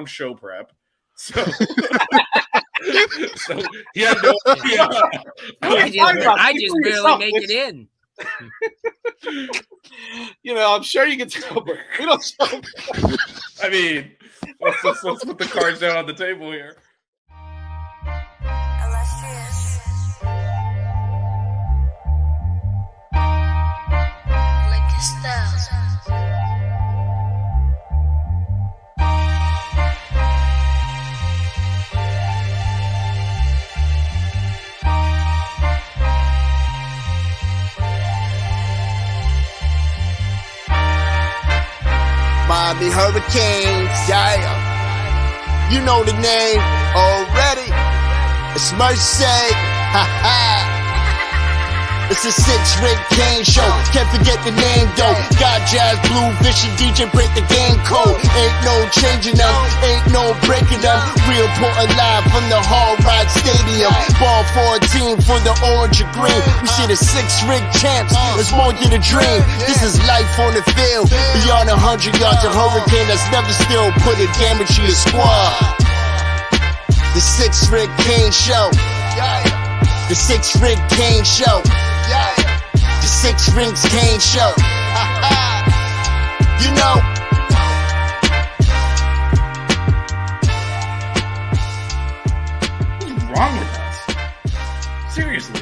own show prep. So, so he had no idea. I just barely make it in. I'm sure you can tell, but we don't show. I mean, let's put the cards down on the table here. Miami Hurricanes, yeah. You know the name already. It's Mercy, ha ha. It's a 6-Rig Kane show. Can't forget the name though. Got Jazz, Blue, Vision, DJ, break the game code. Ain't no changing them, ain't no breaking them. Real Portland live from the Hard Rock Stadium. Ball 14 for the orange and green. We see the 6-Rig champs. It's more than a dream. This is life on the field. Beyond 100 yards, a hurricane that's never still put a damage to your squad. The 6-Rig Kane show. The 6-Rig Kane show. The 6-Rig Kane show. You know. What's wrong with us? Seriously.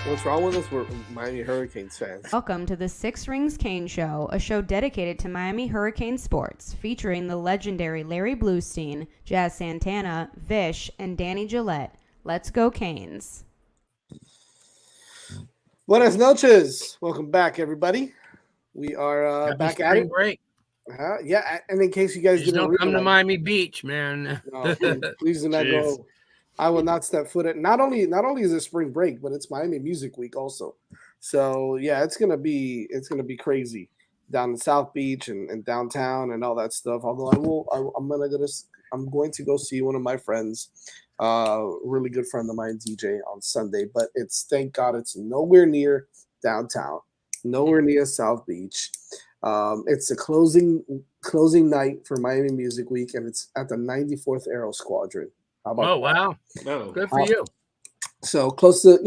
What's wrong with us? We're Miami Hurricanes fans. Welcome to the 6-Rig Kane Show, a show dedicated to Miami Hurricane sports, featuring the legendary Larry Bluestein, Jazz Santana, Vish, and Danny Gillette. Let's go Canes. Buenas noches. Welcome back, everybody. We are back at it. Break. Yeah, and in case you guys Just didn't don't come to Miami Beach, man. No, please do not go. I will not step foot in. Not only is it spring break, but it's Miami Music Week also. So yeah, it's gonna be crazy down in South Beach and downtown and all that stuff. Although I'm going to go see one of my friends, really good friend of mine, DJ, on Sunday. But thank God it's nowhere near downtown, nowhere near South Beach. It's the closing night for Miami Music Week, and it's at the 94th Aero Squadron. How about that? Wow. No. Good for you. So close to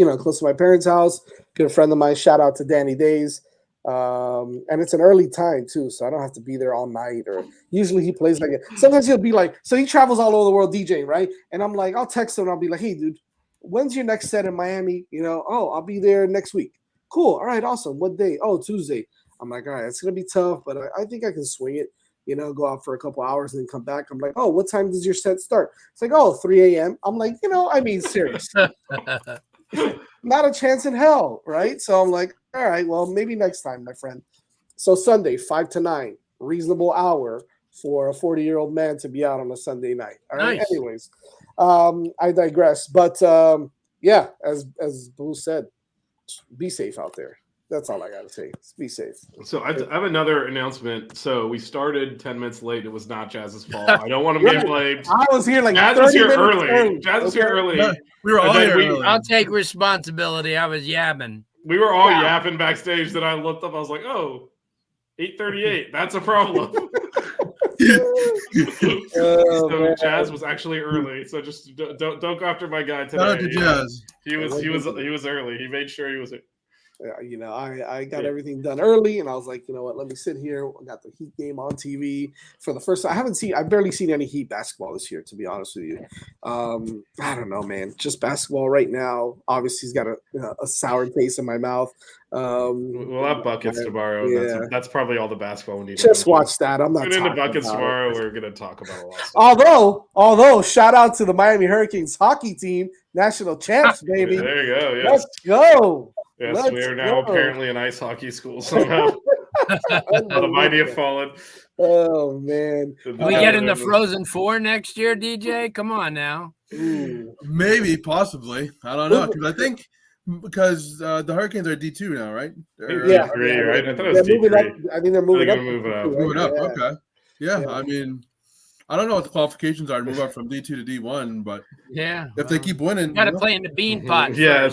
my parents' house. Good friend of mine. Shout out to Danny Days. And it's an early time too, so I don't have to be there all night. Or usually he plays like it. Sometimes he'll be like, so he travels all over the world DJing, right? And I'm like, I'll text him and I'll be like, hey dude, when's your next set in Miami? Oh, I'll be there next week. Cool. All right, awesome. What day? Oh, Tuesday. I'm like, all right, it's gonna be tough, but I think I can swing it. Go out for a couple hours and then come back. I'm like, oh, what time does your set start? It's like, oh, 3 a.m. I'm like, serious. Not a chance in hell, right? So I'm like, all right, well, maybe next time, my friend. So Sunday, 5 to 9, reasonable hour for a 40-year-old man to be out on a Sunday night. All right. Nice. Anyways, I digress. But yeah, as Blue said, be safe out there. That's all I got to say. Be safe. So I have another announcement. So we started 10 minutes late. It was not Jazz's fault. I don't want to be blamed. I was here like Jazz 30 was here minutes early. Jazz was here early. Yeah, we were all here early. I'll take responsibility. I was yabbing. We were all yapping backstage. Then I looked up. I was like, oh, 8:38. That's a problem. So Jazz was actually early. So just don't go after my guy today. Shout out to Jazz. He was early. He made sure he was. I got everything done early, and I was like, you know what? Let me sit here. I got the Heat game on TV for the first time. I've barely seen any Heat basketball this year, to be honest with you. I don't know, man. Just basketball right now. Obviously, he's got a sour taste in my mouth. We'll have buckets tomorrow. Yeah. That's probably all the basketball we need. Just watch that. I'm not Tune into buckets about tomorrow. it. We're gonna talk about a lot of stuff. Although, shout out to the Miami Hurricanes hockey team, national champs, baby. There you go. Yes. Let's go. Yes, we are now apparently an ice hockey school somehow. The mighty have fallen. Oh man! Can we get in the Frozen Four next year, DJ? Come on now. Maybe, possibly. I don't know. Because I think the Hurricanes are D2 now, right? Yeah, D3, right? I thought it was moving D3. up. I think they're moving up. Moving up. Okay. Yeah, I mean, I don't know what the qualifications are to move up from D2 to D1, but if they keep winning, you got to play in the bean pot. Yeah,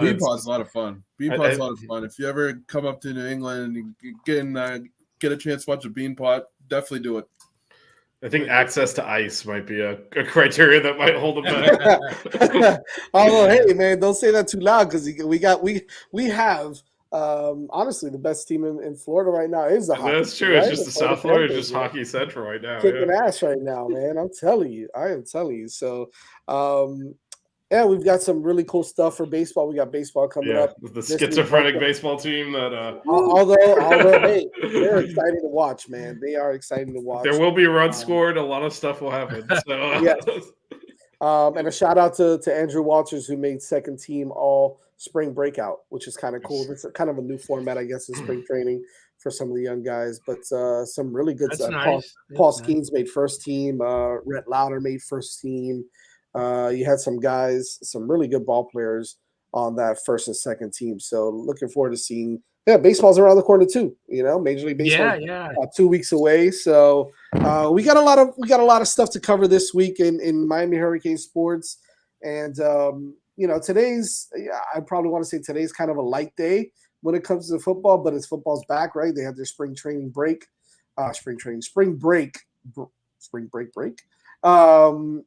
bean pot's a lot of fun. Bean pot's a lot of fun. If you ever come up to New England and you get a chance to watch a bean pot, definitely do it. I think access to ice might be a criteria that might hold them back. Although, hey, man, don't say that too loud because we have honestly the best team in Florida right now is the hockey. That's true. Team, right? It's just the South Florida is just hockey central right now. Kicking ass right now, man. I'm telling you. I am telling you. So, yeah, we've got some really cool stuff for baseball. We got baseball coming up. The schizophrenic baseball team that although hey, they're exciting to watch, man. They are exciting to watch. There will be a run scored, a lot of stuff will happen. So yes. And a shout out to Andrew Walters, who made second team all spring breakout, which is kind of cool. It's kind of a new format, I guess, in spring training for some of the young guys, but some really good stuff. Nice. Paul Skeens made first team. Rhett Lauder made first team. You had some guys, some really good ball players on that first and second team. So looking forward to seeing. Yeah, baseball's around the corner too. Major League Baseball. Yeah. 2 weeks away. So we got a lot of stuff to cover this week in Miami Hurricane sports. And today's I probably want to say today's kind of a light day when it comes to football, but it's football's back, right? They had their spring break.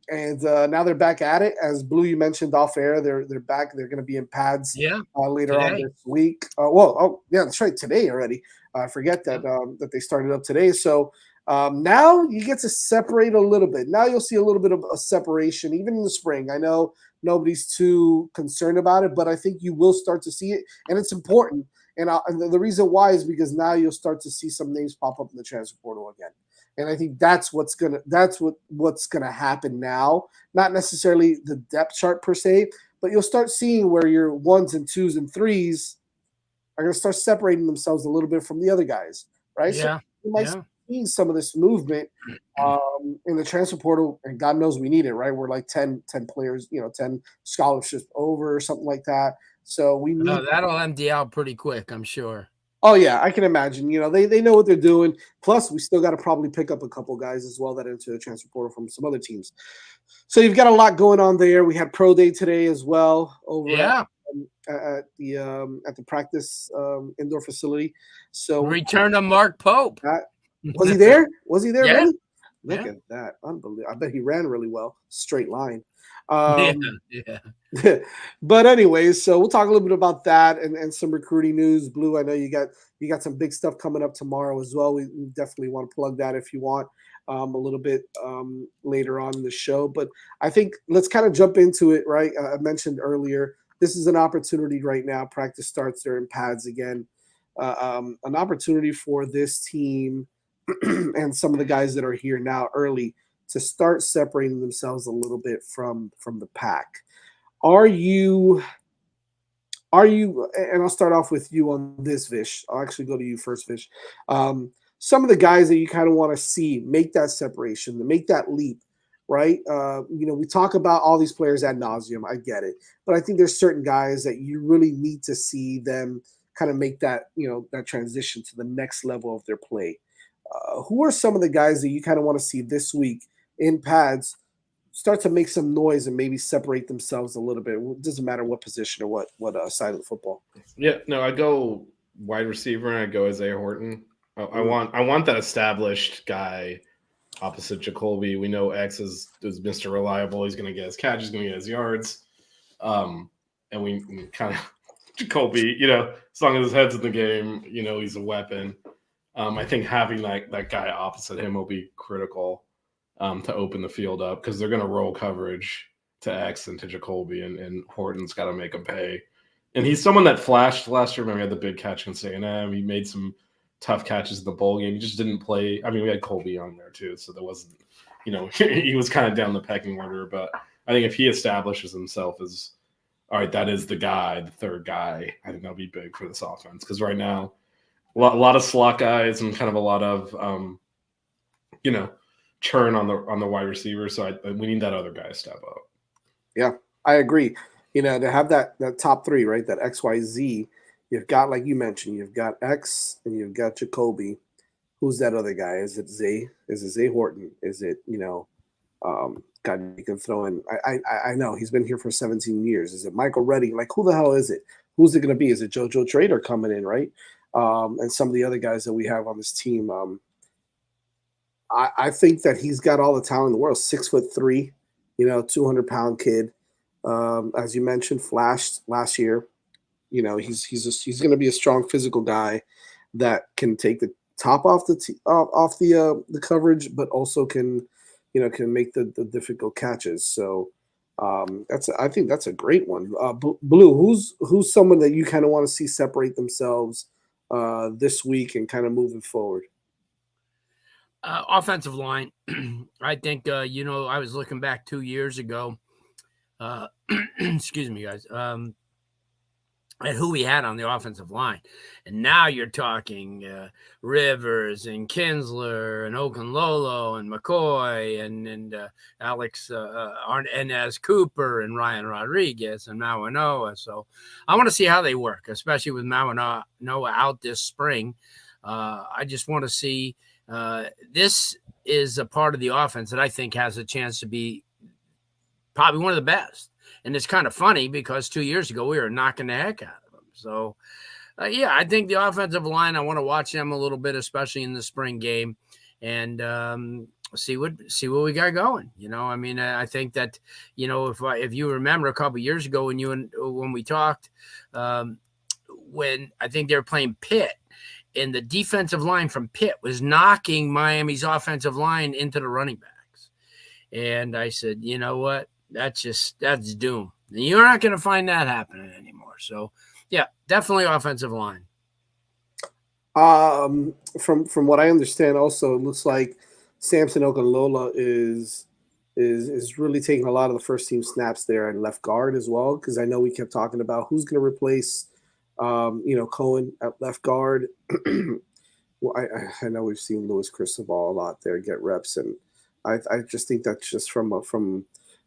And now they're back at it. As Blue, you mentioned off air, they're back. They're going to be in pads later on this week. That's right, today already. I forget that that they started up today. So now you get to separate a little bit. Now you'll see a little bit of a separation, even in the spring. I know nobody's too concerned about it, but I think you will start to see it, and it's important. And the reason why is because now you'll start to see some names pop up in the transfer portal again. And I think that's what's gonna happen now. Not necessarily the depth chart per se, but you'll start seeing where your 1s and 2s and 3s are gonna start separating themselves a little bit from the other guys, right? Yeah. So you might see some of this movement in the transfer portal, and God knows we need it, right? We're like 10 players, 10 scholarships over or something like that. So we need that'll empty out pretty quick, I'm sure. Oh yeah, I can imagine. They know what they're doing. Plus, we still got to probably pick up a couple guys as well that enter the transfer portal from some other teams. So you've got a lot going on there. We had pro day today as well over at the practice indoor facility. So return to Mark Pope. Was he there? Was he there? Yeah. Really? Look at that! Unbelievable. I bet he ran really well. Straight line. But anyways, so we'll talk a little bit about that and some recruiting news. Blue, I know you got some big stuff coming up tomorrow as well. We definitely want to plug that if you want a little bit later on in the show. But I think let's kind of jump into it, right? I mentioned earlier, this is an opportunity right now. Practice starts, they're in pads again. An opportunity for this team and some of the guys that are here now early to start separating themselves a little bit from the pack. Are you, and I'll start off with you on this, Vish. I'll actually go to you first, Vish. Some of the guys that you kind of want to see make that separation, to make that leap, right? We talk about all these players ad nauseum. I get it. But I think there's certain guys that you really need to see them kind of make that, that transition to the next level of their play. Who are some of the guys that you kind of want to see this week in pads start to make some noise and maybe separate themselves a little bit? It doesn't matter what position or what side of the football. Yeah, no, I go wide receiver and I go Isaiah Horton. I want that established guy opposite Jacoby. We know X is Mr. Reliable. He's going to get his catch. He's going to get his yards. And we kind of Jacoby, as long as his head's in the game, he's a weapon. I think having that guy opposite him will be critical to open the field up because they're going to roll coverage to X and to Jacoby, and Horton's got to make him pay. And he's someone that flashed last year. Remember, he had the big catch against A&M. He made some tough catches in the bowl game. He just didn't play. I mean, we had Colby on there too, so there wasn't, he was kind of down the pecking order. But I think if he establishes himself as, all right, that is the guy, the third guy, I think that'll be big for this offense. Because right now, a lot of slot guys and kind of a lot of, churn on the wide receiver. So we need that other guy to step up. Yeah, I agree. To have that top three, right? That XYZ. You've got, like you mentioned, you've got X and you've got Jacoby. Who's that other guy? Is it Zay? Is it Zay Horton? Is it, God, you can throw in. I know he's been here for 17 years. Is it Michael Reddy? Like, who the hell is it? Who's it going to be? Is it JoJo Trader coming in, right? And some of the other guys that we have on this team. I think that he's got all the talent in the world. 6'3", 200-pound kid. As you mentioned, flashed last year. He's going to be a strong physical guy that can take the top off the coverage, but also can make the difficult catches. So I think that's a great one. Blue, who's someone that you kind of want to see separate themselves this week and kind of moving forward? Offensive line. I think I was looking back 2 years ago. Excuse me, guys. At who we had on the offensive line. And now you're talking Rivers and Kinsler and Okunlolo and McCoy and Alex Arnaz Cooper and Ryan Rodriguez and Mawanoa. So I want to see how they work, especially with Mawanoa out this spring. I just want to see this is a part of the offense that I think has a chance to be probably one of the best. And it's kind of funny because 2 years ago we were knocking the heck out of them. So, I think the offensive line, I want to watch them a little bit, especially in the spring game, and see what we got going. I think that if you remember a couple of years ago when we talked, when I think they were playing Pitt, and the defensive line from Pitt was knocking Miami's offensive line into the running backs, and I said, you know what? That's doom. You're not going to find that happening anymore. So, yeah, definitely offensive line. From what I understand, also it looks like Samson Okunlola is really taking a lot of the first team snaps there at left guard as well. Because I know we kept talking about who's going to replace, Cohen at left guard. Well, I know we've seen Louis Cristobal a lot there get reps, and I just think that's just from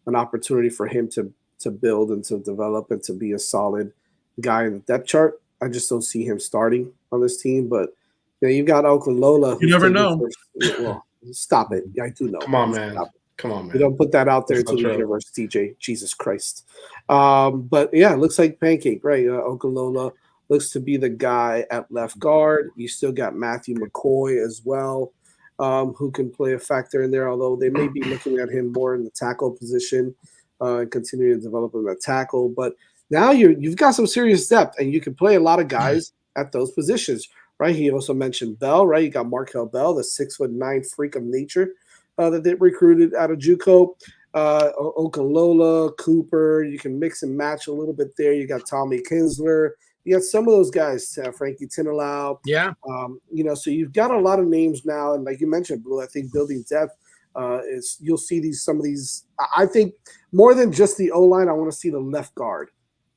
an opportunity for him to build and to develop and to be a solid guy in the depth chart. I just don't see him starting on this team, but you've got Okunlola. You never know. Well, stop it. I do know. Come on, man. Come on, man. You don't put that out there to the universe, DJ. Jesus Christ. But yeah, it looks like pancake, right? Okunlola looks to be the guy at left guard. You still got Matthew McCoy as well, who can play a factor in there, although they may be looking at him more in the tackle position and continue to develop him at tackle. But now you've got some serious depth, and you can play a lot of guys at those positions, right? He also mentioned Bell, right? You got Markel Bell, the 6'9" freak of nature that they recruited out of JUCO. Okunlola, Cooper, you can mix and match a little bit there. You got Tommy Kinsler. You got some of those guys, Frankie Tinalau. Yeah. So you've got a lot of names now. And like you mentioned, Blue, I think building depth is you'll see some of these. I think more than just the O-line, I want to see the left guard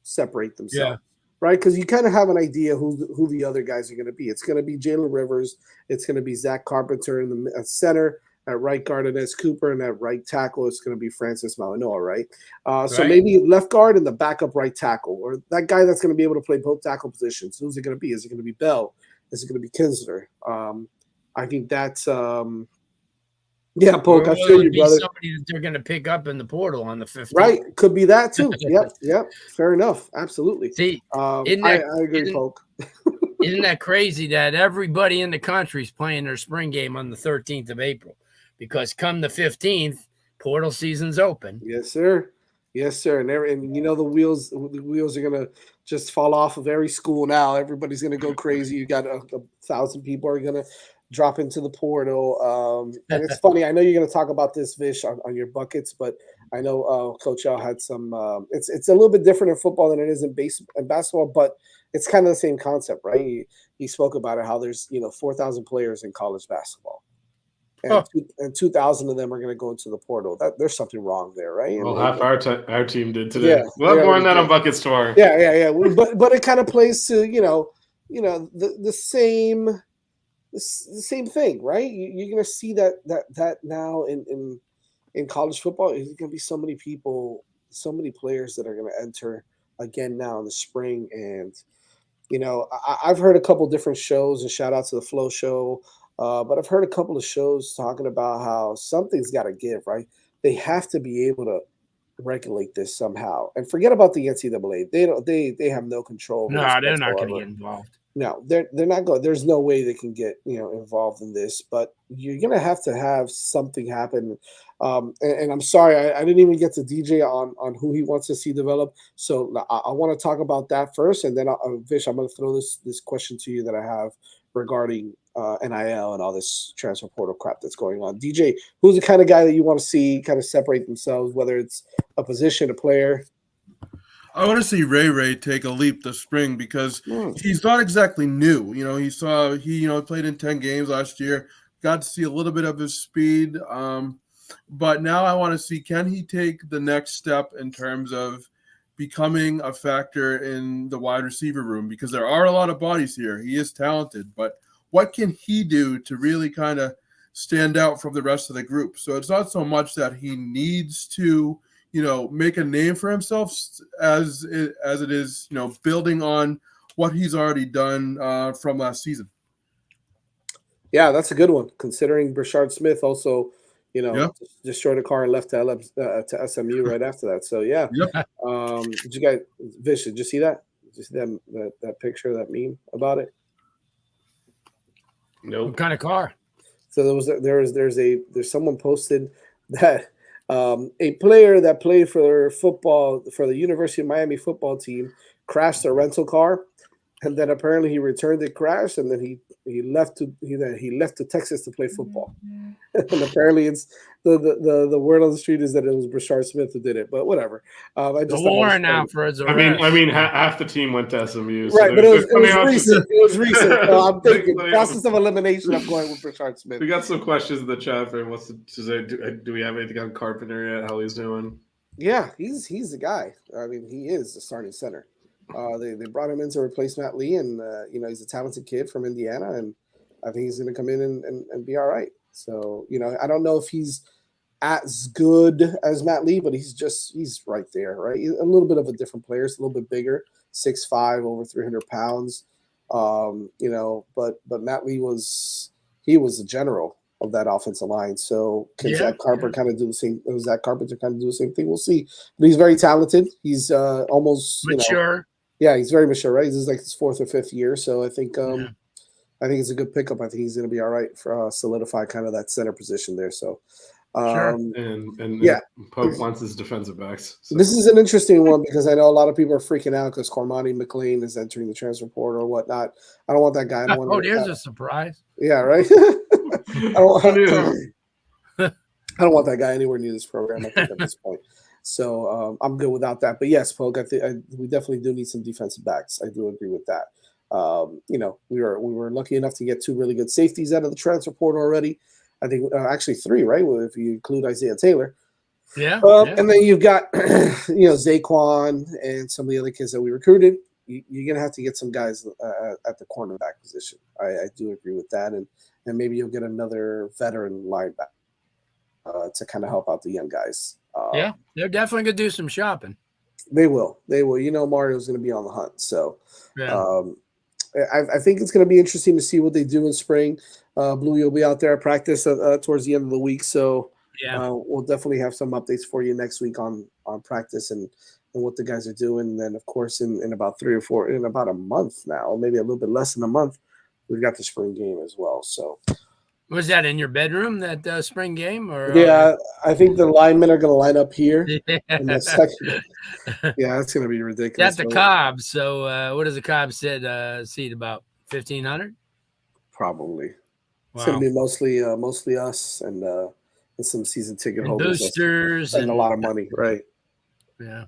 separate themselves. Right? Because you kind of have an idea who the other guys are going to be. It's going to be Jalen Rivers. It's going to be Zach Carpenter in the center. At right guard, Inez Cooper, and at right tackle, it's going to be Francis Malinois, right? So maybe left guard and the backup right tackle, or that guy that's going to be able to play both tackle positions. Who's it going to be? Is it going to be Bell? Is it going to be Kinsler? I think that's Polk. I feel you, brother. Somebody that they're going to pick up in the portal on the 15th. Right, could be that too. Yep. Fair enough. Absolutely. See, I agree, Polk. Isn't that crazy that everybody in the country is playing their spring game on the 13th of April? Because come the 15th, portal season's open. Yes, sir. And the wheels are gonna just fall off of every school now. Everybody's gonna go crazy. You got 1,000 people are gonna drop into the portal. And it's funny. I know you're gonna talk about this, Vish, on your buckets, but I know Coach Al had some. It's a little bit different in football than it is in basketball, but it's kind of the same concept, right? He spoke about it, how there's 4,000 players in college basketball. And 2,000 of them are going to go into the portal. There's something wrong there, right? Well, half our team did today. We'll have more on that on Bucket Store. Yeah. But it kind of plays to the same thing, right? You're going to see that now in college football. There's going to be so many people, so many players that are going to enter again now in the spring. And I've heard a couple different shows, and shout out to the Flow Show. But I've heard a couple of shows talking about how something's got to give, right? They have to be able to regulate this somehow, and forget about the NCAA. They have no control. No, they're not going to get involved. No, they're not going. There's no way they can get involved in this. But you're gonna have to have something happen. And I'm sorry, I didn't even get to DJ on who he wants to see develop. So I want to talk about that first, and then Vish, I'm going to throw this question to you that I have regarding NIL and all this transfer portal crap that's going on. DJ, who's the kind of guy that you want to see kind of separate themselves, whether it's a position, a player? I want to see Ray take a leap this spring because he's not exactly new. He played in 10 games last year, got to see a little bit of his speed. But now I want to see, can he take the next step in terms of becoming a factor in the wide receiver room? Because there are a lot of bodies here. He is talented, but what can he do to really kind of stand out from the rest of the group? So it's not so much that he needs to make a name for himself as it is, building on what he's already done from last season. Yeah, that's a good one, considering Brashard Smith also, destroyed a car and left to SMU right after that. So, yeah. Yep. Did you guys, Vish, did you see that? Did you see that picture, that meme about it? No. What kind of car? So there's someone posted that a player that played for football for the University of Miami football team crashed a rental car, and then apparently he returned the crash, and then he left to Texas to play football. And apparently it's the word on the street is that it was Brashard Smith who did it, but whatever. I just the warrant out for his arrest. I mean, half the team went to SMU, so right? But it was recent. It was recent. So I'm thinking process of elimination. I'm going with Brashard Smith. We got some questions in the chat. What's to say? Do we have anything on Carpenter yet? How he's doing? Yeah, he's the guy. I mean, he is the starting center. They brought him in to replace Matt Lee, and he's a talented kid from Indiana, and I think he's going to come in and be all right. So I don't know if he's as good as Matt Lee, but he's right there, right? A little bit of a different player. It's a little bit bigger, 6'5", over 300 pounds. But Matt Lee was the general of that offensive line. So can Zach Carpenter kind of do the same? Zach Carpenter kind of do the same thing? We'll see. But he's very talented. He's almost mature. He's very mature, right? This is like his 4th or 5th year. So I think it's a good pickup. I think he's going to be all right for solidify kind of that center position there. So, and Pope wants his defensive backs. So. This is an interesting one because I know a lot of people are freaking out because Cormani McLean is entering the transfer portal or whatnot. I don't want that guy. There's a surprise. Yeah, right. I don't want that guy anywhere near this program. I think at this point. So I'm good without that. But yes, Pogue, we definitely do need some defensive backs. I do agree with that. We were lucky enough to get 2 really good safeties out of the transfer portal already. I think actually 3, right? Well, if you include Isaiah Taylor. Yeah. And then you've got Zaquan and some of the other kids that we recruited. You're gonna have to get some guys at the cornerback position. I do agree with that, and maybe you'll get another veteran linebacker to kind of help out the young guys. They're definitely gonna do some shopping. They will. Mario's going to be on the hunt. So I think it's going to be interesting to see what they do in spring. Bluey will be out there at practice towards the end of the week. So we'll definitely have some updates for you next week on practice and what the guys are doing. And then, of course, in about about a month now, maybe a little bit less than a month, we've got the spring game as well. So. Was that in your bedroom, that spring game? Or I think the linemen are going to line up here. In the second. Yeah, it's going to be ridiculous. That's the Cobb. So what does the Cobb seat about 1,500? Probably. Wow. It's going to be mostly us and some season ticket holders, boosters, and a lot of money, right? Yeah.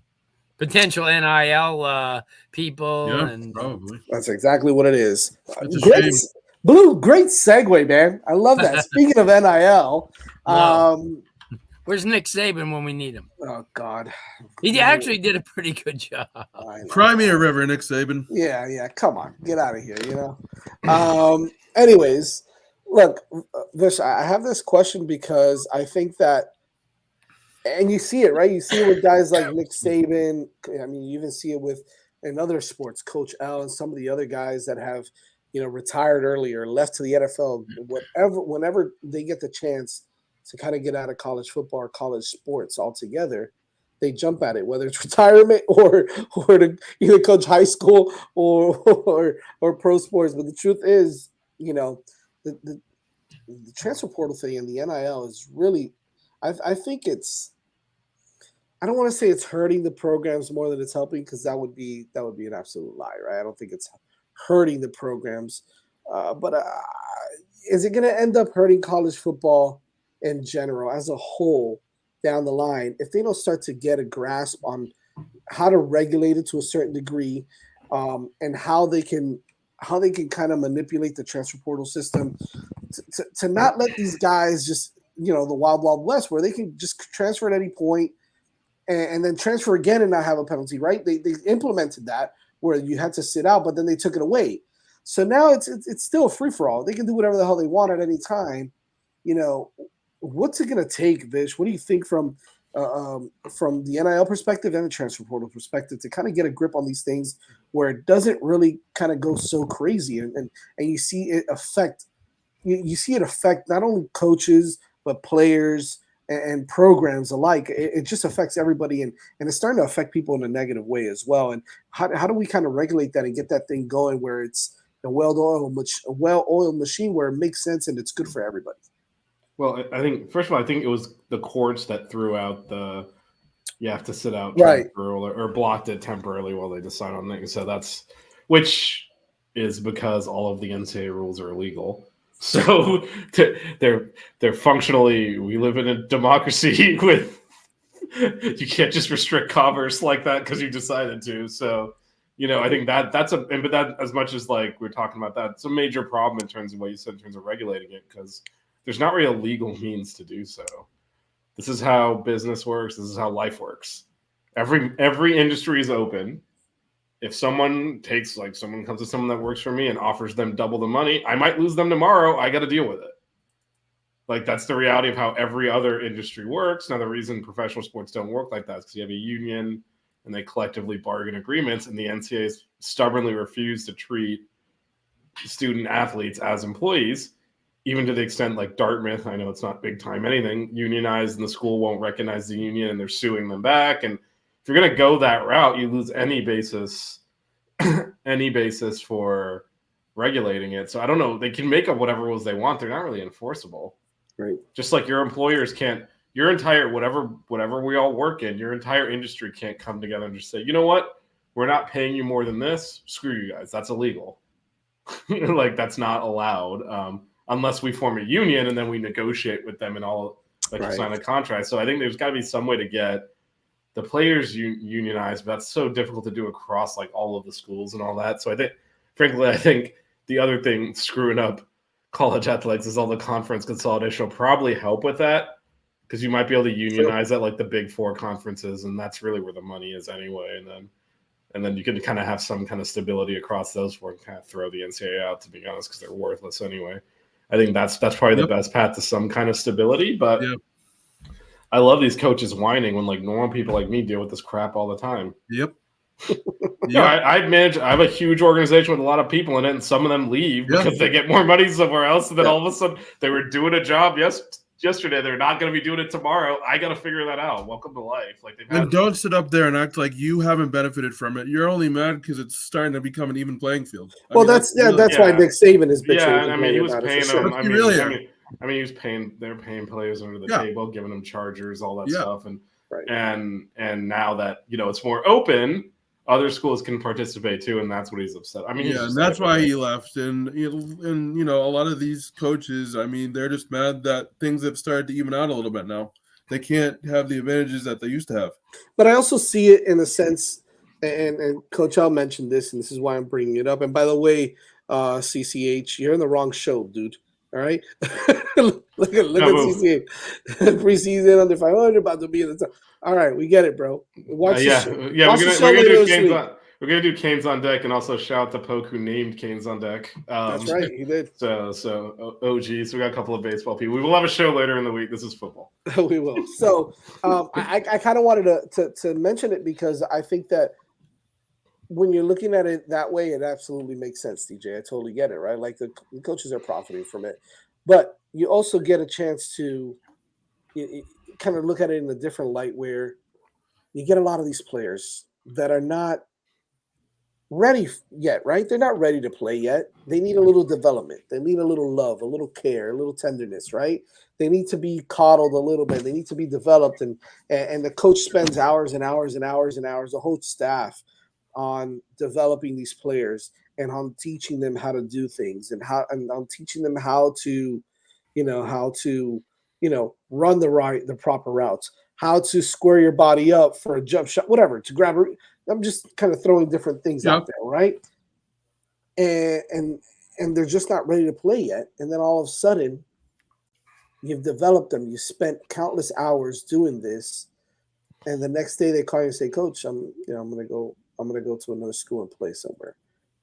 Potential NIL people. Yeah, and probably. That's exactly what it is. Great. Blue, great segue, man. I love that. Speaking of NIL, where's Nick Saban when we need him? Oh God, he actually did a pretty good job. Cry me a river, Nick Saban. Yeah. Come on, get out of here. Anyways, look, Vish, I have this question because I think that, and you see it, right? You see it with guys like Nick Saban. I mean, you even see it in other sports, Coach L, and some of the other guys that have. Retired early or left to the NFL, whenever they get the chance to kind of get out of college football or college sports altogether, they jump at it, whether it's retirement or to either coach high school or pro sports. But the truth is, the transfer portal thing and the NIL is really, I think it's. I don't want to say it's hurting the programs more than it's helping, because that would be an absolute lie, right? I don't think it's hurting the programs, but is it going to end up hurting college football in general as a whole down the line if they don't start to get a grasp on how to regulate it to a certain degree, and how they can kind of manipulate the transfer portal system to not let these guys just the wild west where they can just transfer at any point and then transfer again and not have a penalty, right? They implemented that where you had to sit out, but then they took it away. So now it's still a free for all. They can do whatever the hell they want at any time. What's it going to take, Vish? What do you think from the NIL perspective and the transfer portal perspective to kind of get a grip on these things where it doesn't really kind of go so crazy and you see it affect you see it affect not only coaches but players and programs alike. It just affects everybody, and it's starting to affect people in a negative way as well. And how do we kind of regulate that and get that thing going where it's a well-oiled machine where it makes sense and it's good for everybody? Well, I think first of all, I think it was the courts that threw out you have to sit out right or blocked it temporarily while they decide on things. So which is because all of the NCAA rules are illegal. So they're functionally, we live in a democracy with you can't just restrict commerce like that because you decided to. So, I think but that, as much as like we're talking about that, it's a major problem in terms of what you said in terms of regulating it, because there's not really a legal means to do so. This is how business works. This is how life works. Every industry is open. If someone comes to someone that works for me and offers them double the money, I might lose them tomorrow. I got to deal with it. Like, that's the reality of how every other industry works. Now, the reason professional sports don't work like that is because you have a union and they collectively bargain agreements, and the NCAA stubbornly refuse to treat student athletes as employees, even to the extent like Dartmouth, I know it's not big time anything, unionized, and the school won't recognize the union and they're suing them back. And if you're going to go that route, you lose any basis for regulating it. So I don't know. They can make up whatever rules they want. They're not really enforceable. Right. Just like your employers can't, your entire, whatever we all work in, your entire industry can't come together and just say, you know what? We're not paying you more than this. Screw you guys. That's illegal. Like, that's not allowed. Unless we form a union and then we negotiate with them and all, like, right, sign a contract. So I think there's got to be some way to get the players unionized, but that's so difficult to do across like all of the schools and all that. So I think the other thing screwing up college athletics is all the conference consolidation will probably help with that, because you might be able to unionize at like the big four conferences, and that's really where the money is anyway. And then you can kind of have some kind of stability across those four and kind of throw the NCAA out, to be honest, because they're worthless anyway. I think that's probably the best path to some kind of stability. But I love these coaches whining when like normal people like me deal with this crap all the time. Yep. I have a huge organization with a lot of people in it, and some of them leave because they get more money somewhere else. And then all of a sudden they were doing a job yesterday. They're not going to be doing it tomorrow. I got to figure that out. Welcome to life. And don't sit up there and act like you haven't benefited from it. You're only mad because it's starting to become an even playing field. That's why Nick Saban is bitching. Yeah, I mean, he was paying them. He was paying. They're paying players under the table, giving them chargers, all that stuff, and now that it's more open, other schools can participate too, and that's what he's upset. I mean, and that's why he left. And a lot of these coaches, I mean, they're just mad that things have started to even out a little bit now. They can't have the advantages that they used to have. But I also see it in a sense, and Coach Al mentioned this, and this is why I'm bringing it up. And by the way, CCH, you're in the wrong show, dude. All right, look at CCH. Preseason under 500, about to be in the top. All right, we get it, bro. Watch the show. We're gonna do Canes on deck, and also shout out to Poke, who named Canes on deck. That's right, he did. So OG. So we got a couple of baseball people. We will have a show later in the week. This is football. We will. So I kind of wanted to mention it because I think that when you're looking at it that way, it absolutely makes sense, DJ. I totally get it, right? Like the coaches are profiting from it, but you also get a chance to kind of look at it in a different light where, you get a lot of these players that are not ready yet, right? They're not ready to play yet. They need a little development. They need a little love, a little care, a little tenderness, right? They need to be coddled a little bit. They need to be developed, and the coach spends hours and hours and hours and hours, the whole staff, on developing these players and on teaching them how to do things and on teaching them how to, run the proper routes, how to square your body up for a jump shot, whatever, to grab. I'm just kind of throwing different things out there, right? And they're just not ready to play yet. And then all of a sudden, you've developed them. You spent countless hours doing this, and the next day they call you and say, "Coach, I'm gonna go to another school and play somewhere."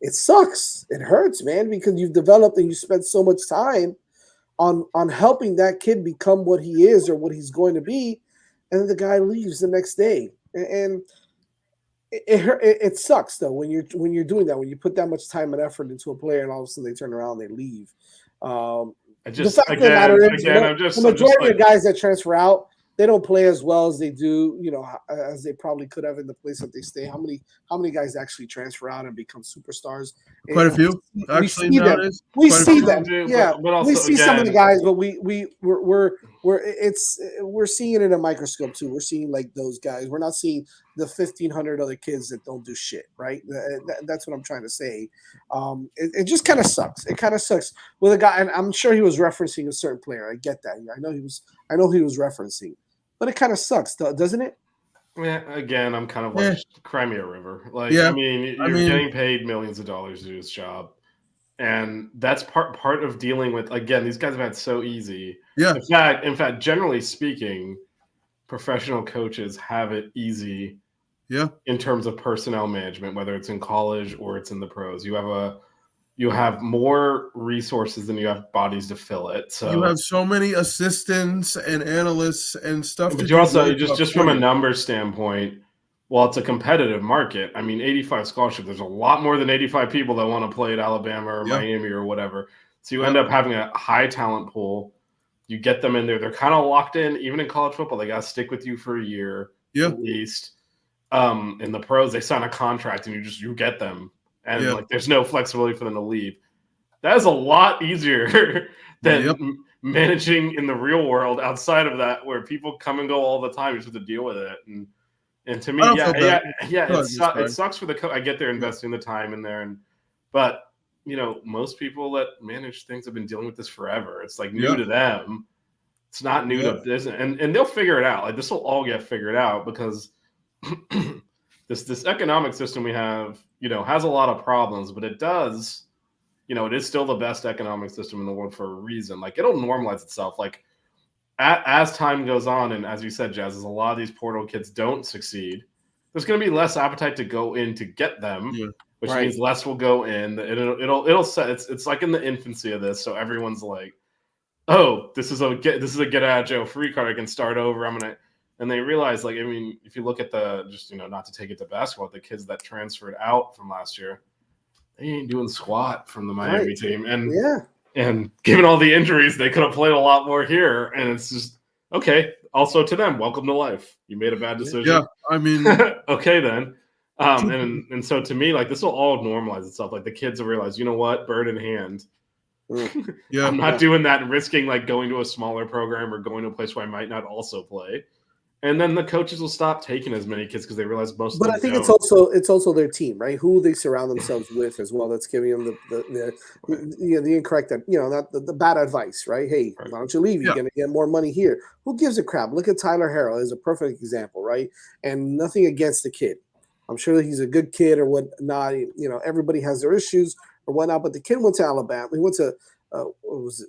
It sucks. It hurts, man, because you've developed and you spent so much time on helping that kid become what he is or what he's going to be, and then the guy leaves the next day. And it sucks though when you're doing that, when you put that much time and effort into a player and all of a sudden they turn around and they leave. The fact of the matter is, the majority of guys that transfer out, they don't play as well as they do, as they probably could have in the place that they stay. How many guys actually transfer out and become superstars? Quite a few. Actually, we see them. Yeah, but also, we see some of the guys, but we're seeing it in a microscope too. We're seeing like those guys. We're not seeing the 1,500 other kids that don't do shit, right? That's what I'm trying to say. It just kind of sucks. It kind of sucks with a guy, and I'm sure he was referencing a certain player. I get that. I know he was referencing. But it kind of sucks, doesn't it? Yeah, again, I'm kind of like cry me a river. Like, yeah. I mean, you're getting paid millions of dollars to do this job, and that's part of dealing with. Again, these guys have had so easy. Yeah. In fact, generally speaking, professional coaches have it easy. Yeah. In terms of personnel management, whether it's in college or it's in the pros, you have more resources than you have bodies to fill it. So you have so many assistants and analysts and stuff. But you also just from a numbers standpoint, while it's a competitive market, I mean, 85 scholarship, there's a lot more than 85 people that want to play at Alabama or Miami or whatever. So you end up having a high talent pool. You get them in there. They're kind of locked in. Even in college football, they got to stick with you for a year at least. In the pros, they sign a contract and you get them. And like, there's no flexibility for them to leave. That is a lot easier than managing in the real world outside of that, where people come and go all the time. You just have to deal with it. And to me, it sucks for the coach. I get they're investing the time in there, but most people that manage things have been dealing with this forever. It's like new to them. It's not new to this, and they'll figure it out. Like, this will all get figured out because this economic system we have, has a lot of problems, but it does, it is still the best economic system in the world for a reason. Like, it'll normalize itself. Like, as time goes on, and as you said, Jazz, as a lot of these portal kids don't succeed, there's going to be less appetite to go in to get them, which means less will go in. It'll set. It's like in the infancy of this, so everyone's like, oh, this is a get out of jail free card. I can start over. And they realize, like, I mean, if you look at not to take it to basketball, the kids that transferred out from last year, they ain't doing squat from the Miami team. And given all the injuries, they could have played a lot more here. And it's just, okay. Also to them, welcome to life. You made a bad decision. Yeah, I mean. Okay, then. And so to me, like, this will all normalize itself. Like, the kids will realize, you know what, bird in hand. I'm not doing that and risking, like, going to a smaller program or going to a place where I might not also play. And then the coaches will stop taking as many kids because they realize most of them. But I think it's also their team, right? Who they surround themselves with as well. That's giving them the incorrect, not the bad advice, right? Hey, why don't you leave? You're going to get more money here. Who gives a crap? Look at Tyler Harrell as a perfect example, right? And nothing against the kid. I'm sure that he's a good kid or whatnot. Everybody has their issues or whatnot. But the kid went to Alabama. He went to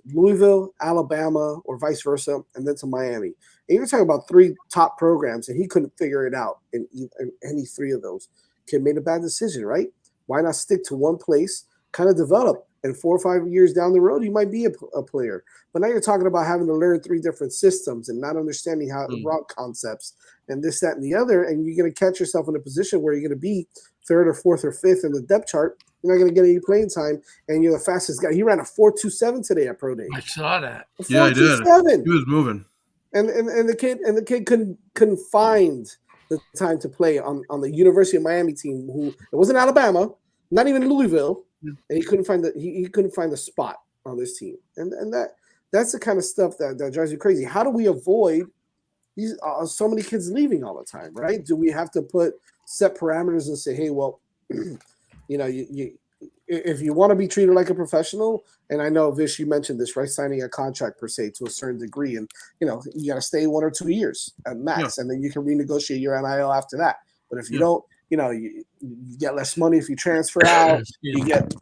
Louisville, Alabama, or vice versa, and then to Miami. And you're talking about 3 top programs, and he couldn't figure it out in any 3 of those. Kid made a bad decision, right? Why not stick to one place, kind of develop, and 4 or 5 years down the road, you might be a player. But now you're talking about having to learn 3 different systems and not understanding how route concepts and this, that, and the other, and you're going to catch yourself in a position where you're going to be 3rd or 4th or 5th in the depth chart. You're not going to get any playing time, and you're the fastest guy. He ran a 4.27 today at Pro Day. I saw that. Yeah, he did. He was moving. And the kid couldn't find the time to play on the University of Miami team, who it wasn't Alabama, not even Louisville, and he couldn't find he couldn't find the spot on this team, and that's the kind of stuff that drives you crazy. How do we avoid these so many kids leaving all the time, right? Do we have to put set parameters and say, hey, well, you if you want to be treated like a professional, and I know Vish, you mentioned this, right? Signing a contract per se to a certain degree, and you got to stay 1 or 2 years at max, and then you can renegotiate your NIL after that. But if you don't, you get less money if you transfer out. You get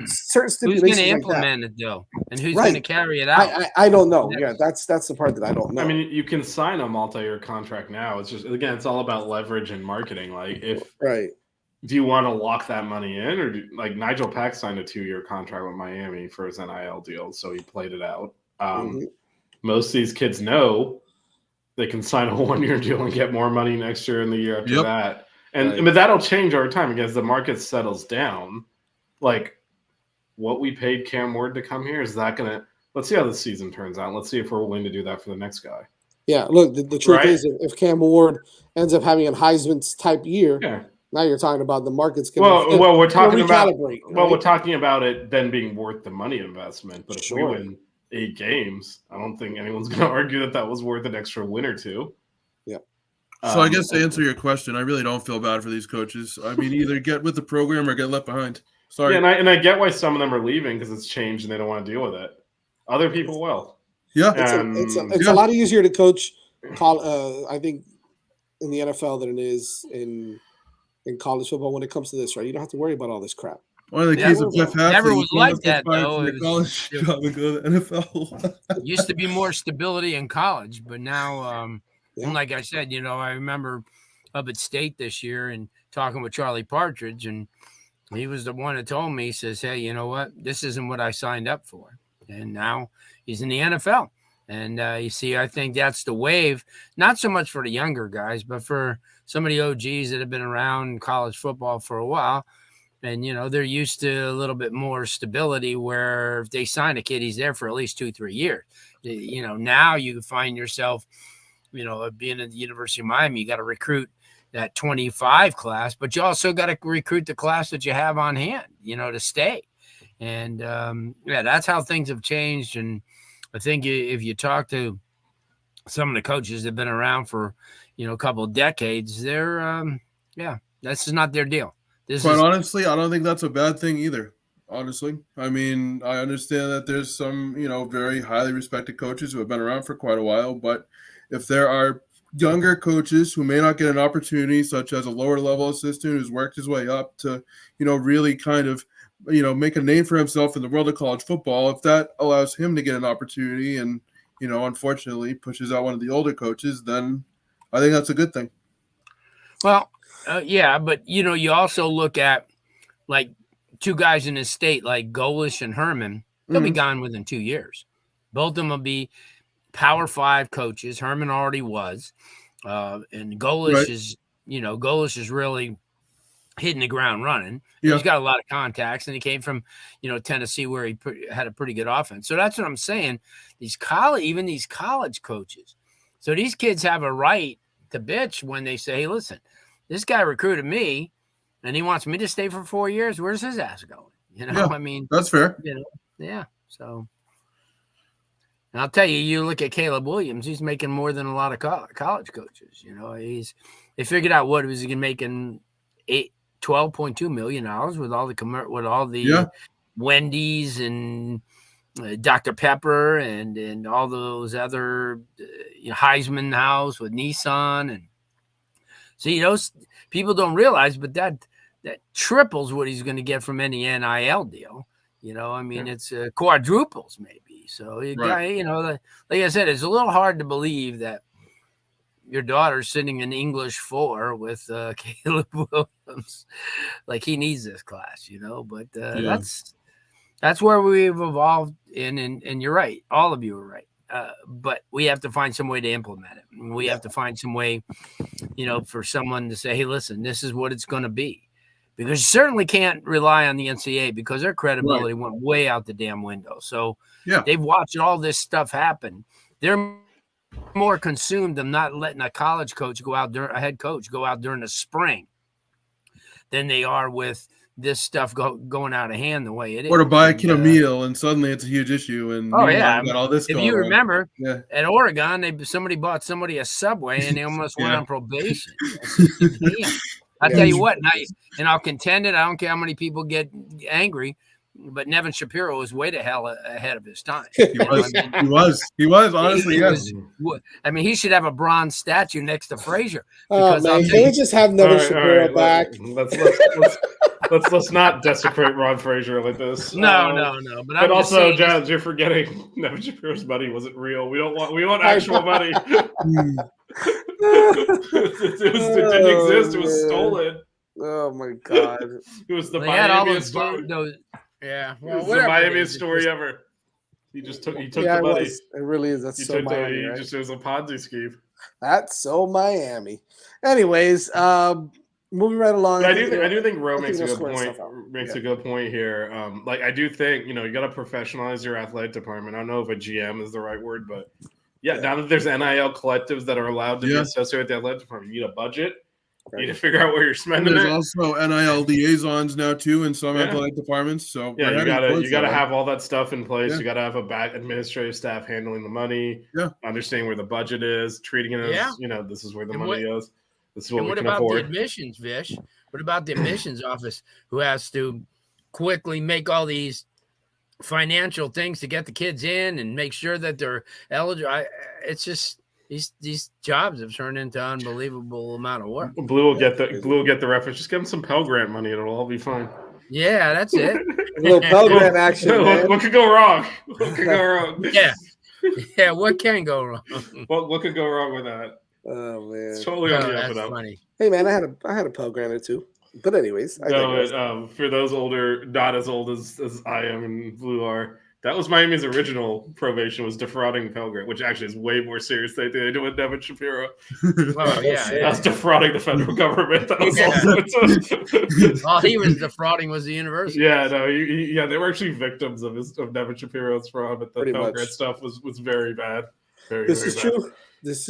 certain stipulations. Who's going to implement it though, and who's going to carry it out? I don't know. Yeah, that's the part that I don't know. I mean, you can sign a multi-year contract now. It's just, again, it's all about leverage and marketing. Like, do you want to lock that money in, or like Nigel Pack signed a 2-year contract with Miami for his NIL deal, so he played it out. Most of these kids know they can sign a 1-year deal and get more money next year and the year after that. But that'll change over time as the market settles down. Like, what we paid Cam Ward to come here, is that gonna? Let's see how the season turns out. Let's see if we're willing to do that for the next guy. Yeah, look, the truth is, if Cam Ward ends up having a Heisman type year, now you're talking about the market's going we're talking about we're talking about it then being worth the money investment. But if we win 8 games, I don't think anyone's going to argue that was worth an extra win or two. Yeah. So I guess to answer your question, I really don't feel bad for these coaches. I mean, either get with the program or get left behind. Sorry. Yeah, and I get why some of them are leaving, because it's changed and they don't want to deal with it. Other people will. Yeah, it's a lot easier to coach. I think in the NFL than it is in college football when it comes to this, right? You don't have to worry about all this crap. One of the keys of Jeff Hasley, never was like that though. College job and go to the NFL. Used to be more stability in college, but now, like I said, I remember up at State this year and talking with Charlie Partridge, and he was the one that told me, he says, hey, you know what? This isn't what I signed up for. And now he's in the NFL. And you see, I think that's the wave, not so much for the younger guys, but for some of the OGs that have been around college football for a while. And, they're used to a little bit more stability, where if they sign a kid, he's there for at least 2-3 years. Now you find yourself, being at the University of Miami, you got to recruit that 25 class, but you also got to recruit the class that you have on hand, to stay. And that's how things have changed. And I think if you talk to some of the coaches that have been around for, a couple of decades, they're, that's just not their deal. Honestly, I don't think that's a bad thing either. Honestly, I mean, I understand that there's some, very highly respected coaches who have been around for quite a while, but if there are younger coaches who may not get an opportunity, such as a lower level assistant who's worked his way up to, really kind of, make a name for himself in the world of college football, if that allows him to get an opportunity and, unfortunately pushes out one of the older coaches, then I think that's a good thing. Well, but, you also look at like 2 guys in the state, like Golish and Herman, they'll be gone within 2 years. Both of them will be Power 5 coaches. Herman already was. And Golish is really hitting the ground running. Yeah. He's got a lot of contacts, and he came from, Tennessee, where he had a pretty good offense. So that's what I'm saying. These college coaches. So these kids have a right to bitch when they say, hey, listen, this guy recruited me and he wants me to stay for 4 years. Where's his ass going? I mean, that's fair. So and I'll tell you, you look at Caleb Williams, he's making more than a lot of college coaches. They figured out what was he making $12.2 million with all the Wendy's and Dr. Pepper and all those other Heisman House with Nissan. And see, those people don't realize, but that triples what he's going to get from any NIL deal. It's quadruples maybe. So like I said, it's a little hard to believe that your daughter's sitting in English 4 with Caleb Williams. Like, he needs this class, but that's where we've evolved in. And you're right. All of you are right. But we have to find some way to implement it. We have to find some way, for someone to say, hey, listen, this is what it's going to be. Because you certainly can't rely on the NCAA, because their credibility went way out the damn window. So they've watched all this stuff happen. They're more consumed of not letting a college coach go out a head coach go out during the spring than they are with this stuff going out of hand the way it is. Or to buy a kid a meal, and suddenly it's a huge issue. And got all this. If you remember, yeah. at Oregon, somebody bought somebody a Subway, and they almost went on probation. I'll tell you what, and I'll contend it. I don't care how many people get angry, but Nevin Shapiro was way the hell ahead of his time. He was honestly. I mean, he should have a bronze statue next to Frazier. Oh man, can we just have Nevin Shapiro back? Let's not desecrate Ron Frazier like this. No. But also, Jazz, you're forgetting Nevin Shapiro's money wasn't real. We want actual money. It didn't exist. It was stolen. Oh my god! It was the Miamiest story. Yeah, it was the Miamiest story ever. He took the money. It really is. That's so Miami. Right? It was a Ponzi scheme. That's so Miami. Anyways, moving right along. I do think Roe makes a good point. A good point here. I do think you got to professionalize your athletic department. I don't know if a GM is the right word, but now that there's NIL collectives that are allowed to be associated with the athletic department, you need a budget. You need to figure out where you're spending There's it. also NIL liaisons now too in some athletic departments. So you gotta have all that stuff in place. You gotta have a back administrative staff handling the money. Understanding where the budget is, treating it as this is where the money is. This is what we can afford. What about the admissions, Vish? What about the admissions office who has to quickly make all these financial things to get the kids in and make sure that they're eligible? It's just. These jobs have turned into unbelievable amount of work. Blue will get the reference. Just give him some Pell Grant money; it'll all be fine. Yeah, that's it. A little Pell Grant action. What could go wrong? What could go wrong? Yeah. What can go wrong? What could go wrong with that? Oh man, it's totally on the up and up. Funny. Hey man, I had a Pell Grant or two. But anyways, for those older, not as old as I am and Blue are. That was Miami's original probation, was defrauding Pell Grant, which actually is way more serious than they did with Nevin Shapiro. That's defrauding the federal government. That was all he was defrauding was the university. Yeah, no, they were actually victims of Nevin Shapiro's fraud, but the Pell Grant stuff was very bad. This is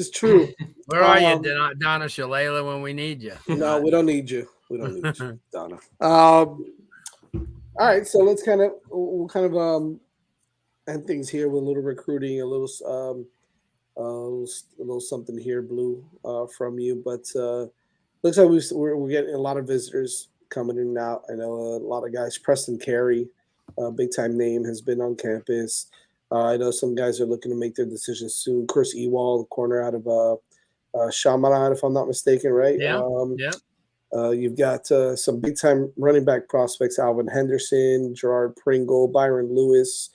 true. Where are you, Donna Shalala, when we need you? No, we don't need you. We don't need you, Donna. All right, so we'll kind of end things here with a little recruiting, a little something here, Blue, from you. But looks like we're getting a lot of visitors coming in now. I know a lot of guys. Preston Carey, big time name, has been on campus. I know some guys are looking to make their decisions soon. Chris Ewald, the corner out of Chaminade, if I'm not mistaken, right? You've got some big time running back prospects: Alvin Henderson, Gerard Pringle, Byron Lewis.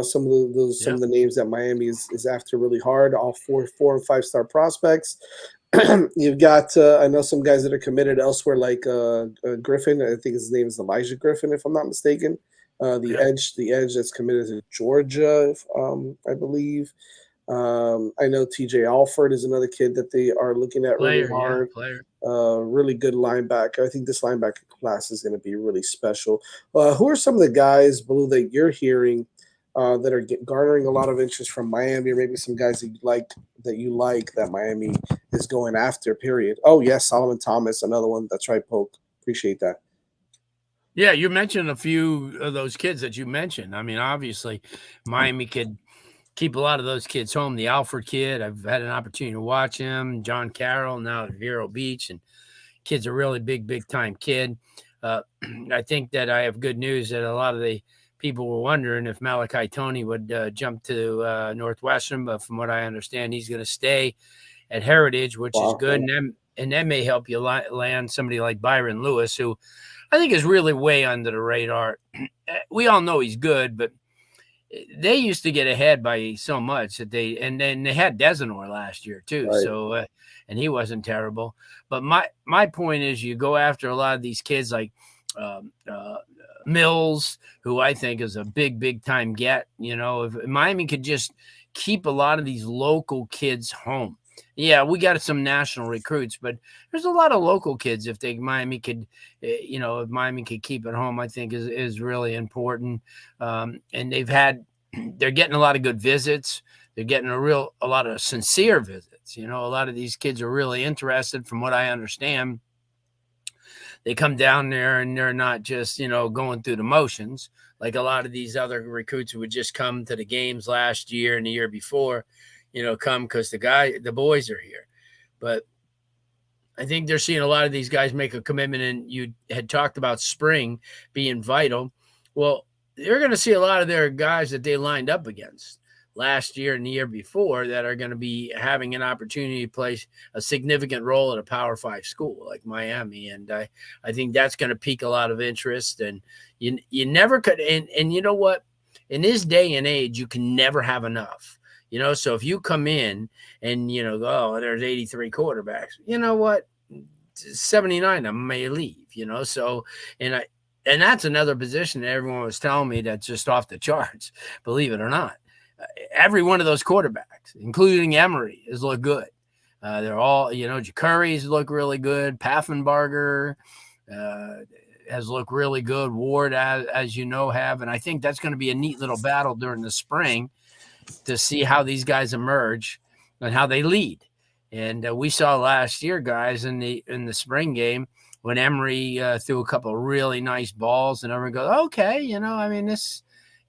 Some of the names that Miami is after really hard. All 4 and 5 star prospects. You've got I know some guys that are committed elsewhere, like Griffin. I think his name is Elijah Griffin, if I'm not mistaken. The edge that's committed to Georgia, I believe. I know TJ Alford is another kid that they are looking at really hard. Really good linebacker. I think this linebacker class is going to be really special. Who are some of the guys, Blue, that you're hearing that are garnering a lot of interest from Miami, or maybe some guys that you like that Miami is going after, period? Oh, yes, Solomon Thomas, another one. That's right, Polk. Appreciate that. Yeah, you mentioned a few of those kids that you mentioned. I mean, obviously, Miami could keep a lot of those kids home. The Alford kid, I've had an opportunity to watch him. John Carroll, now at Vero Beach, and kid's a really big time kid. I think that I have good news that a lot of the people were wondering if Malachi Toney would jump to Northwestern, but from what I understand, he's going to stay at Heritage, which is good. And that may help you land somebody like Byron Lewis, who I think is really way under the radar. We all know he's good, but they used to get ahead by so much that they had Desenor last year too. Right. So, and he wasn't terrible. But my point is, you go after a lot of these kids like Mills, who I think is a big time get. You know, if Miami could just keep a lot of these local kids home. Yeah, we got some national recruits, but there's a lot of local kids. If Miami could, if Miami could keep it home, I think is really important. And they've had they're getting a lot of good visits. They're getting a lot of sincere visits. A lot of these kids are really interested, from what I understand. They come down there and they're not just, going through the motions like a lot of these other recruits who would just come to the games last year and the year before, come because the boys are here. But I think they're seeing a lot of these guys make a commitment, and you had talked about spring being vital. Well, they're going to see a lot of their guys that they lined up against last year and the year before that are going to be having an opportunity to play a significant role at a Power 5 school like Miami. And I think that's going to pique a lot of interest. And you never could. And you know what? In this day and age, you can never have enough. So if you come in and, there's 83 quarterbacks, you know what? 79 of them may leave, So, and that's another position that everyone was telling me that's just off the charts, believe it or not. Every one of those quarterbacks, including Emory, has looked good. They're all, Curry's look really good. Paffenbarger has looked really good. Ward, as have. And I think that's going to be a neat little battle during the spring to see how these guys emerge and how they lead. And we saw last year, guys, in the spring game when Emory threw a couple of really nice balls, and everyone goes, okay, this.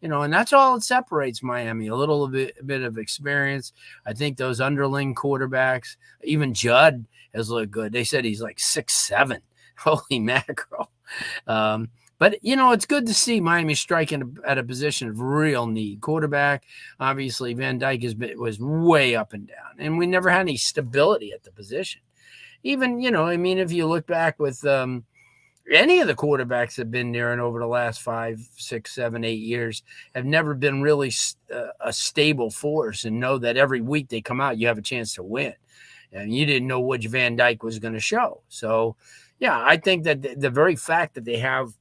And that's all that separates Miami, a little bit of experience. I think those underling quarterbacks, even Judd has looked good. They said he's like 6'7". Holy mackerel. But, it's good to see Miami striking at a position of real need. Quarterback, obviously, Van Dyke was way up and down, and we never had any stability at the position. Even, if you look back with any of the quarterbacks that have been there and over the last 5, 6, 7, 8 years have never been really a stable force and know that every week they come out, you have a chance to win. And you didn't know which Van Dyke was going to show. So, yeah, I think that the very fact that they have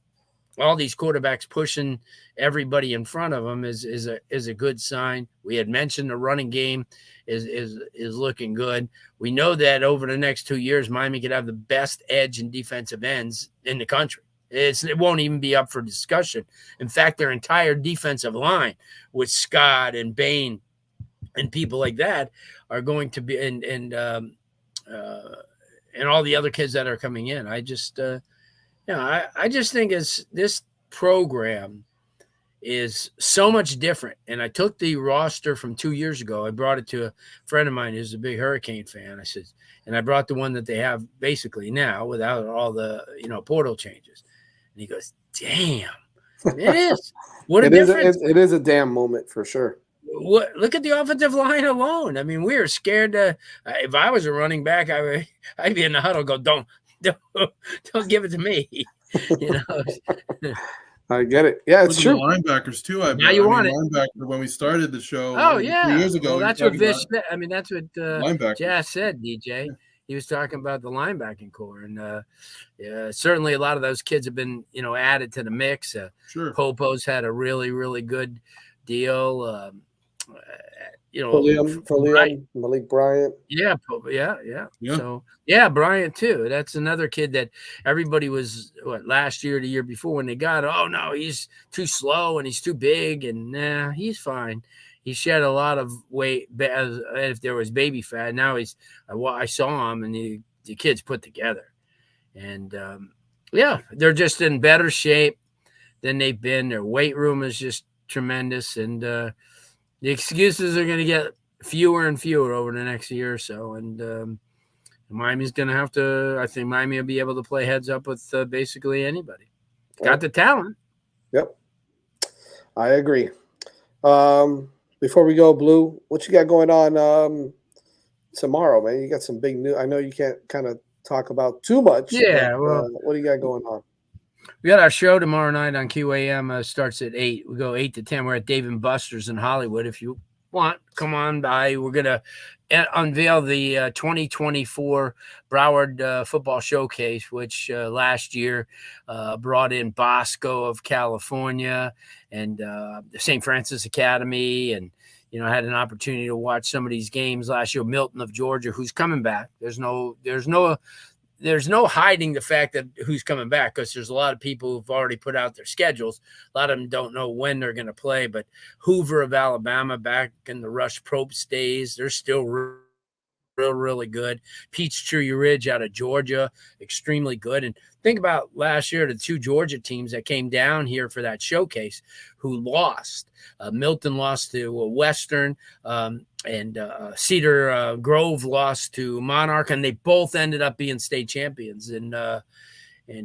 all these quarterbacks pushing everybody in front of them is a good sign. We had mentioned the running game is looking good. We know that over the next 2 years, Miami could have the best edge and defensive ends in the country. It won't even be up for discussion. In fact, their entire defensive line with Scott and Bain and people like that are going to be and all the other kids that are coming in. I just think this program is so much different. And I took the roster from 2 years ago. I brought it to a friend of mine who's a big Hurricane fan. I said, and I brought the one that they have basically now without all the, portal changes. And he goes, damn, it is. What a difference. It is a damn moment for sure. Look at the offensive line alone. I mean, we were scared to, if I was a running back, I'd be in the huddle, go, don't give it to me. I get it. Yeah, it's true. Linebackers too. Linebacker when we started the show. Oh yeah, 2 years ago. Well, that's what Vish said. I mean, that's what Jazz said. DJ, Yeah. He was talking about the linebacking core, and certainly a lot of those kids have been added to the mix. Sure. Popo's had a really really good deal. Fulham, Malik Bryant. Yeah. So Bryant too. That's another kid that everybody was last year, the year before when they got. Oh no, he's too slow and he's too big, and he's fine. He shed a lot of weight as if there was baby fat. Now I saw him and the kid's put together, and they're just in better shape than they've been. Their weight room is just tremendous, and the excuses are going to get fewer and fewer over the next year or so. And Miami's going to have to, I think Miami will be able to play heads up with basically anybody. Got the talent. Yep. I agree. Before we go, Blue, what you got going on tomorrow, man? You got some big news. I know you can't kind of talk about too much. Yeah. But, what do you got going on? We got our show tomorrow night on QAM. Starts at 8. We go 8 to 10. We're at Dave & Buster's in Hollywood. If you want, come on by. We're going to unveil the 2024 Broward Football Showcase, which last year brought in Bosco of California and the St. Francis Academy. And, I had an opportunity to watch some of these games last year. Milton of Georgia, who's coming back. There's no there's no hiding the fact that who's coming back, because there's a lot of people who've already put out their schedules. A lot of them don't know when they're going to play, but Hoover of Alabama back in the Rush Probst days, they're still really good. Peachtree Ridge out of Georgia, extremely good. And think about last year, the 2 Georgia teams that came down here for that showcase who lost. Milton lost to Western, and Cedar Grove lost to Monarch, and they both ended up being state champions in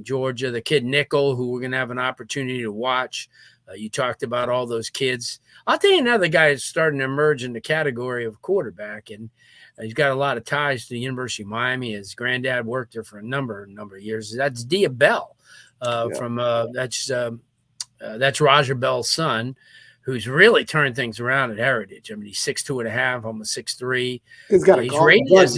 Georgia. The kid Nickel, who we're going to have an opportunity to watch. You talked about all those kids. I'll tell you another guy is starting to emerge in the category of quarterback, and he's got a lot of ties to the University of Miami. His granddad worked there for a number of years. That's Dia Bell, from that's Roger Bell's son, who's really turned things around at Heritage. I mean, he's 6'2.5", almost 6'3". He's got a he's golf rated gun. as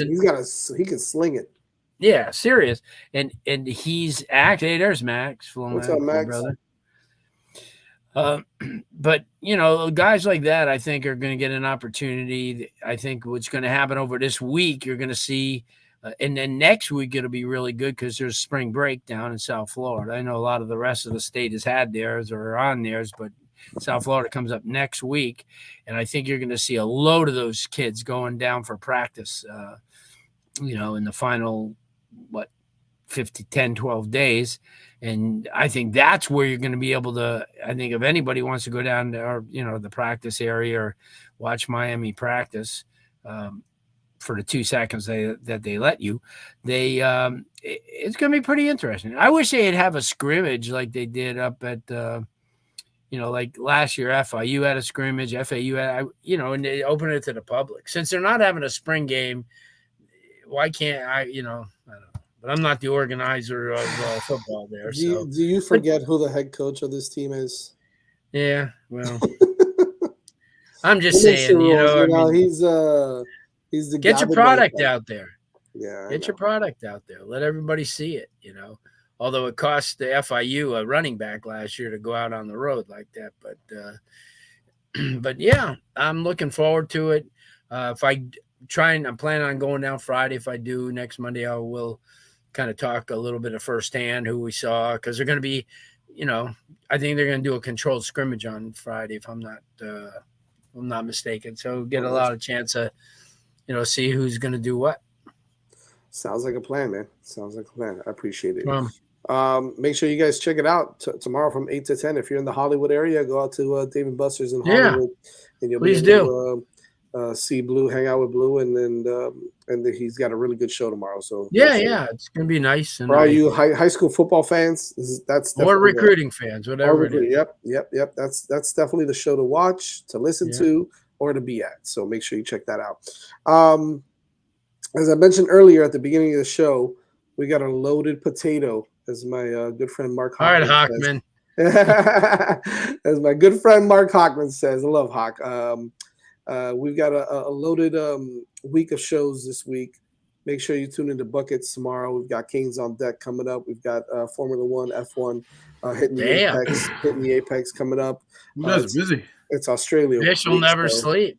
He can sling it. Yeah, serious. And he's hey, there's Max. What's up, Max? Brother. But guys like that, I think, are going to get an opportunity. I think what's going to happen over this week, you're going to see, and then next week it'll be really good because there's spring break down in South Florida. I know a lot of the rest of the state has had theirs or are on theirs, but South Florida comes up next week, and I think you're going to see a load of those kids going down for practice. In the final 10, 12 days. And I think that's where you're going to be able to, I think if anybody wants to go down to the practice area or watch Miami practice for the 2 seconds that they let you, it's going to be pretty interesting. I wish they'd have a scrimmage like they did up at, like last year, FIU had a scrimmage, FAU had, and they open it to the public. Since they're not having a spring game, why can't I don't know. But I'm not the organizer of football there. Do you forget who the head coach of this team is? Yeah, well, I'm just saying, he's the get your product out there. Yeah, get your product out there. Let everybody see it. Although it cost the FIU a running back last year to go out on the road like that, but yeah, I'm looking forward to it. I'm planning on going down Friday. If I do next Monday, I will kind of talk a little bit of firsthand who we saw, because they're going to be, I think they're going to do a controlled scrimmage on Friday, if I'm not mistaken. So get a lot of chance to, see who's going to do what. Sounds like a plan, man. Sounds like a plan. I appreciate it. Make sure you guys check it out tomorrow from 8 to 10. If you're in the Hollywood area, go out to Dave & Buster's in Hollywood, and you'll please be able to see Blue, hang out with Blue, and then he's got a really good show tomorrow. So it's gonna be nice. And for all you high school football fans, that's or recruiting fans, whatever. Yep. That's definitely the show to watch, to listen to, or to be at. So make sure you check that out. As I mentioned earlier at the beginning of the show, we got a loaded potato, as my good friend Mark Hockman. All right, Hockman. As my good friend Mark Hockman says, I love Hawk. We've got a loaded week of shows this week. Make sure you tune into Buckets tomorrow. We've got Canes on deck coming up. We've got Formula One, F1 hitting the Apex coming up. You guys busy. It's Australia. Fish will never sleep.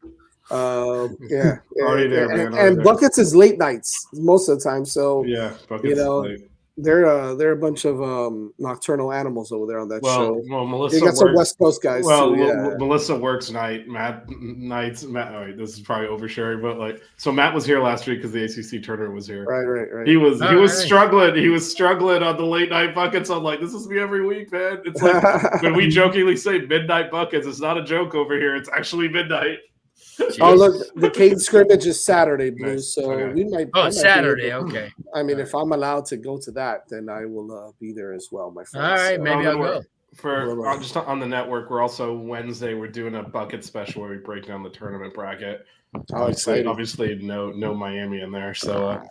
Already there, man. And Buckets is late nights most of the time. So Buckets they're a bunch of nocturnal animals over there on that show. Well, Melissa got some West Coast guys. Well, too, Melissa works nights. Matt. All right, this is probably oversharing, but so Matt was here last week because the ACC tournament was here. Right. He was struggling. He was struggling on the late night buckets. I'm like, this is me every week, man. It's like when we jokingly say midnight buckets. It's not a joke over here. It's actually midnight. Oh, look, the Canes scrimmage is Saturday, Blue. Nice. So we might. Oh, Saturday. Okay. I mean, if I'm allowed to go to that, then I will be there as well, my friend. All right, maybe I'll go. Just on the network, we're also Wednesday. We're doing a bucket special where we break down the tournament bracket. Obviously, no Miami in there. So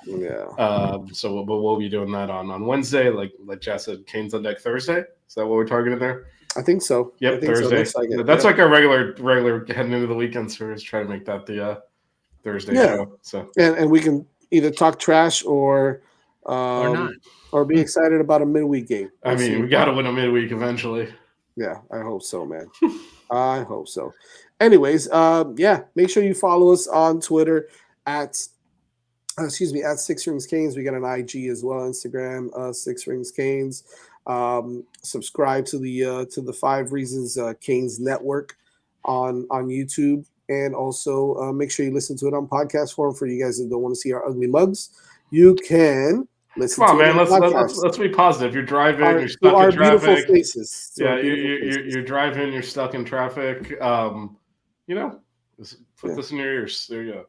so we'll be doing that on Wednesday. Like Jess said, Canes on deck Thursday. Is that what we're targeting there? I think so. Yep, Thursday. So. That's like our regular heading into the weekend. So we're just trying to make that the Thursday show. So and we can either talk trash or not, or be excited about a midweek game. I mean, we got to win a midweek eventually. Yeah, I hope so, man. I hope so. Anyways, make sure you follow us on Twitter at excuse me, at Six Rings Canes. We got an IG as well, Instagram, Six Rings Canes. Subscribe to the 5 Reasons Canes Network on YouTube, and also make sure you listen to it on podcast form. For you guys that don't want to see our ugly mugs, you can listen. Come on, to man. Let's be positive. You're driving. You're stuck our in traffic. beautiful faces. Yeah, you're driving. You're stuck in traffic. You know, put this in your ears. There you go.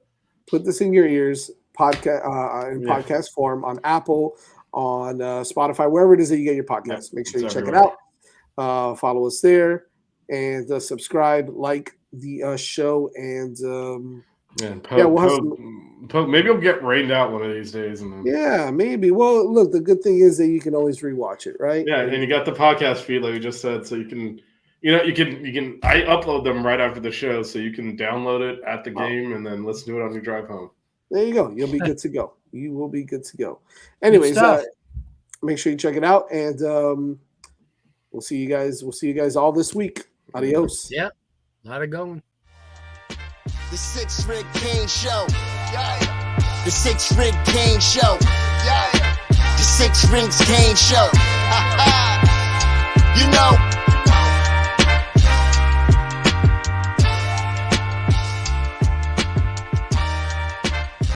Put this in your ears. Podcast form on Apple, on Spotify, wherever it is that you get your podcast. Make sure you check it out. Follow us there, and subscribe, like the show, and maybe it'll get rained out one of these days. And then, maybe. Well, look, the good thing is that you can always rewatch it, right? Yeah, and you got the podcast feed, like we just said, so you can. You can. I upload them right after the show, so you can download it at the game and then listen to it on your drive home. There you go. You'll be good to go. You will be good to go. Anyways, make sure you check it out, and we'll see you guys. We'll see you guys all this week. Adios. Yep. How's it going? The 6 Ring Cane Show. Yeah. The 6 Ring Cane Show. Yeah. The 6 Rings Cane Show. You know.